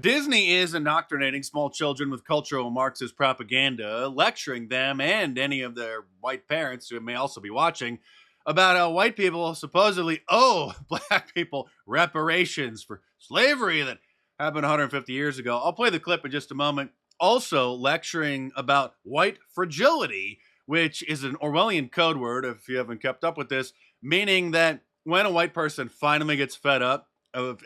Disney is indoctrinating small children with cultural Marxist propaganda, lecturing them and any of their white parents who may also be watching about how white people supposedly owe black people reparations for slavery that happened 150 years ago. I'll play the clip in just a moment. Also lecturing about white fragility, which is an Orwellian code word, if you haven't kept up with this, meaning that when a white person finally gets fed up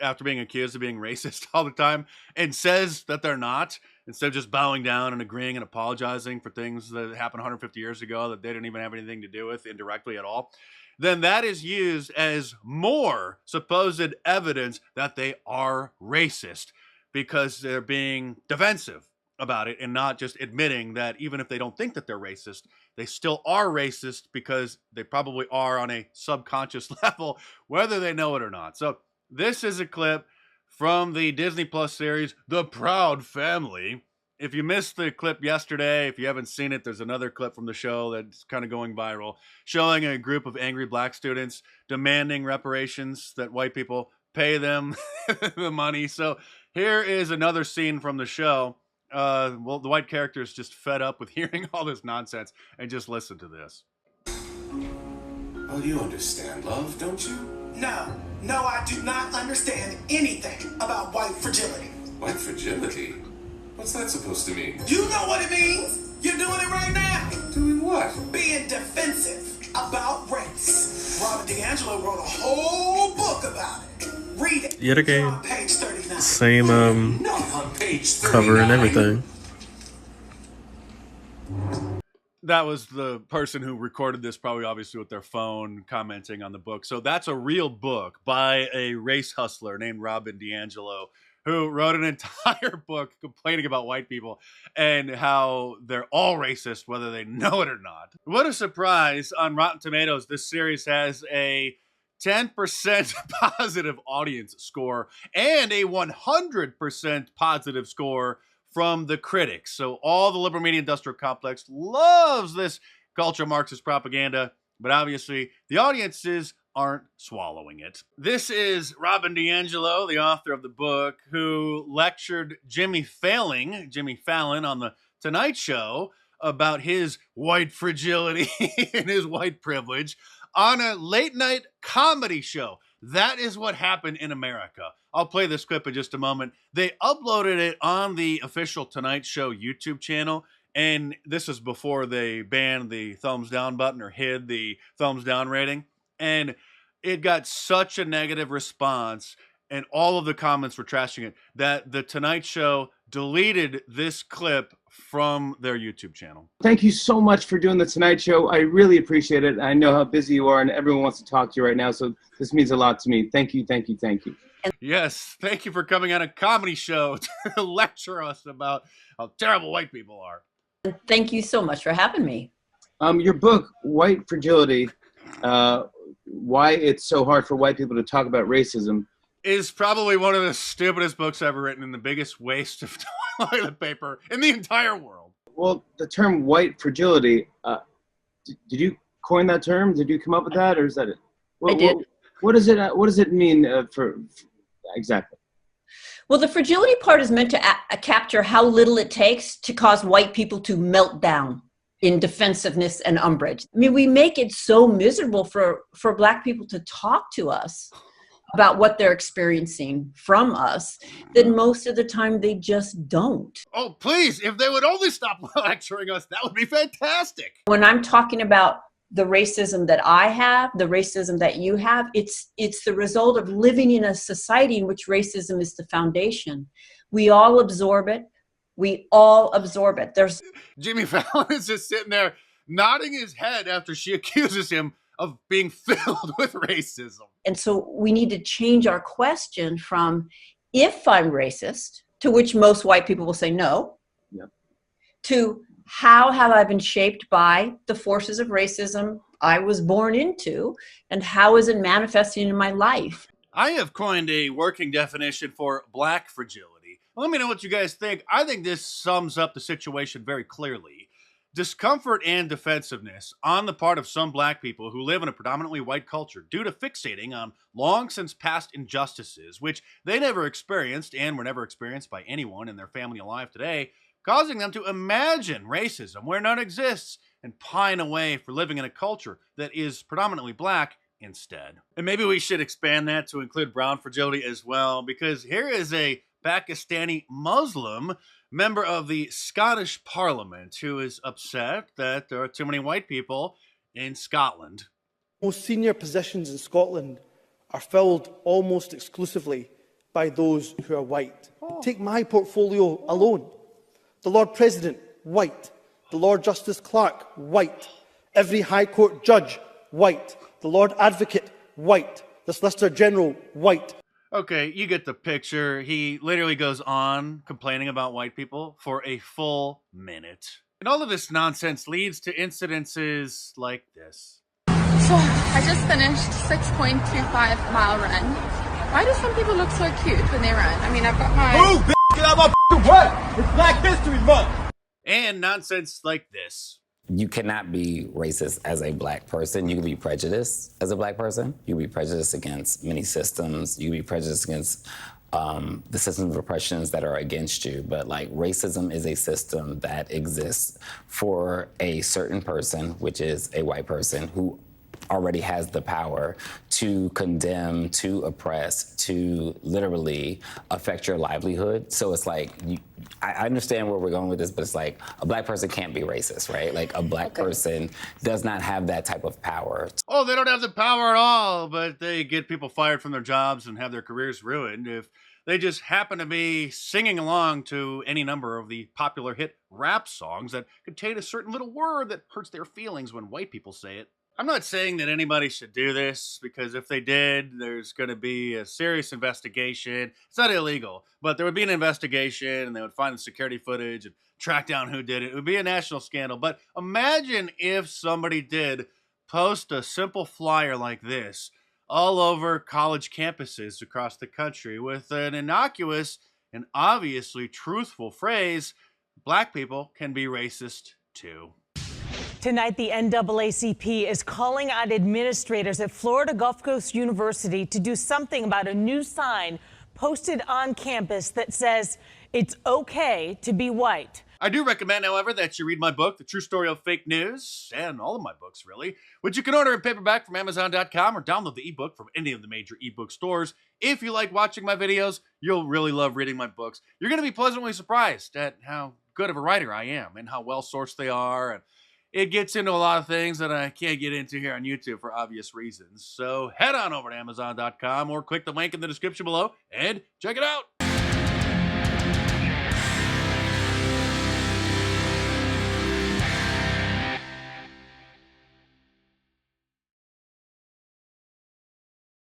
after being accused of being racist all the time and says that they're not, instead of just bowing down and agreeing and apologizing for things that happened 150 years ago that they didn't even have anything to do with indirectly at all, then that is used as more supposed evidence that they are racist because they're being defensive about it and not just admitting that even if they don't think that they're racist, they still are racist because they probably are on a subconscious level, whether they know it or not. So this is a clip from the Disney Plus series, The Proud Family. If you missed the clip yesterday, if you haven't seen it, there's another clip from the show that's kind of going viral, showing a group of angry black students demanding reparations, that white people pay them the money. So here is another scene from the show. Well, the white character is just fed up with hearing all this nonsense, and just listen to this. Well, you understand, love, don't you? No, I do not understand anything about white fragility. White fragility? What's that supposed to mean? You know what it means. You're doing it right now. Doing what? Being defensive about race. Robert DiAngelo wrote a whole book about it. Read it. Yet again, on page 39. same Not on page 39. cover and everything. That was the person who recorded this, probably obviously with their phone, commenting on the book. So that's a real book by a race hustler named Robin DiAngelo, who wrote an entire book complaining about white people and how they're all racist, whether they know it or not. What a surprise. On Rotten Tomatoes, this series has a 10% positive audience score and a 100% positive score from the critics. So all the liberal media industrial complex loves this culture Marxist propaganda, but obviously the audiences aren't swallowing it. This is Robin DiAngelo, the author of the book, who lectured Jimmy Fallon on the Tonight Show about his white fragility and his white privilege on a late night comedy show. That is what happened in America. I'll play this clip in just a moment. They uploaded it on the official Tonight Show YouTube channel, and this is before they banned the thumbs down button or hid the thumbs down rating. And it got such a negative response, and all of the comments were trashing it, that the Tonight Show deleted this clip from their YouTube channel. Thank you so much for doing the Tonight Show. I really appreciate it. I know how busy you are, and everyone wants to talk to you right now, so this means a lot to me. Thank you, thank you, thank you. Yes, thank you for coming on a comedy show to lecture us about how terrible white people are. Thank you so much for having me. Your book, White Fragility, why it's so hard for white people to talk about racism, is probably one of the stupidest books ever written and the biggest waste of toilet paper in the entire world. Well, the term white fragility, did you coin that term? Did you come up with that, or is that it? I did. What does it mean for exactly? Well, the fragility part is meant to capture how little it takes to cause white people to melt down in defensiveness and umbrage. I mean, we make it so miserable for Black people to talk to us about what they're experiencing from us that most of the time they just don't. Oh, please, if they would only stop lecturing us, that would be fantastic. When I'm talking about the racism that I have, the racism that you have, it's the result of living in a society in which racism is the foundation. We all absorb it. There's Jimmy Fallon is just sitting there nodding his head after she accuses him of being filled with racism. And so we need to change our question from if I'm racist, to which most white people will say no, to how have I been shaped by the forces of racism I was born into, and how is it manifesting in my life? I have coined a working definition for Black fragility. Let me know what you guys think. I think this sums up the situation very clearly. Discomfort and defensiveness on the part of some black people who live in a predominantly white culture due to fixating on long since past injustices, which they never experienced and were never experienced by anyone in their family alive today, causing them to imagine racism where none exists and pine away for living in a culture that is predominantly black instead. And maybe we should expand that to include brown fragility as well, because here is a Pakistani Muslim member of the Scottish Parliament who is upset that there are too many white people in Scotland. Most senior positions in Scotland are filled almost exclusively by those who are white. Take my portfolio alone. The Lord President, white. The Lord Justice Clerk, white. Every High Court judge, white. The Lord Advocate, white. The Solicitor General, white. Okay, you get the picture. He literally goes on complaining about white people for a full minute. And all of this nonsense leads to incidences like this. So, I just finished 6.25-mile run. Why do some people look so cute when they run? I mean, I've got my... Move, bitch! Get out of my way! It's Black History Month! And nonsense like this. You cannot be racist as a black person. You can be prejudiced as a black person. You can be prejudiced against many systems. You can be prejudiced against the systems of oppressions that are against you. But like racism is a system that exists for a certain person, which is a white person who already has the power to condemn, to oppress, to literally affect your livelihood. So it's like, I understand where we're going with this, but it's like a black person can't be racist, right? Like a black person does not have that type of power. Oh, they don't have the power at all, but they get people fired from their jobs and have their careers ruined if they just happen to be singing along to any number of the popular hit rap songs that contain a certain little word that hurts their feelings when white people say it. I'm not saying that anybody should do this, because if they did, there's going to be a serious investigation. It's not illegal, but there would be an investigation and they would find the security footage and track down who did it. It would be a national scandal. But imagine if somebody did post a simple flyer like this all over college campuses across the country with an innocuous and obviously truthful phrase, "Black people can be racist too." Tonight, the NAACP is calling on administrators at Florida Gulf Coast University to do something about a new sign posted on campus that says it's okay to be white. I do recommend, however, that you read my book, The True Story of Fake News, and all of my books, really, which you can order in paperback from Amazon.com or download the ebook from any of the major ebook stores. If you like watching my videos, you'll really love reading my books. You're going to be pleasantly surprised at how good of a writer I am and how well-sourced they are, and it gets into a lot of things that I can't get into here on YouTube for obvious reasons. So head on over to Amazon.com or click the link in the description below and check it out.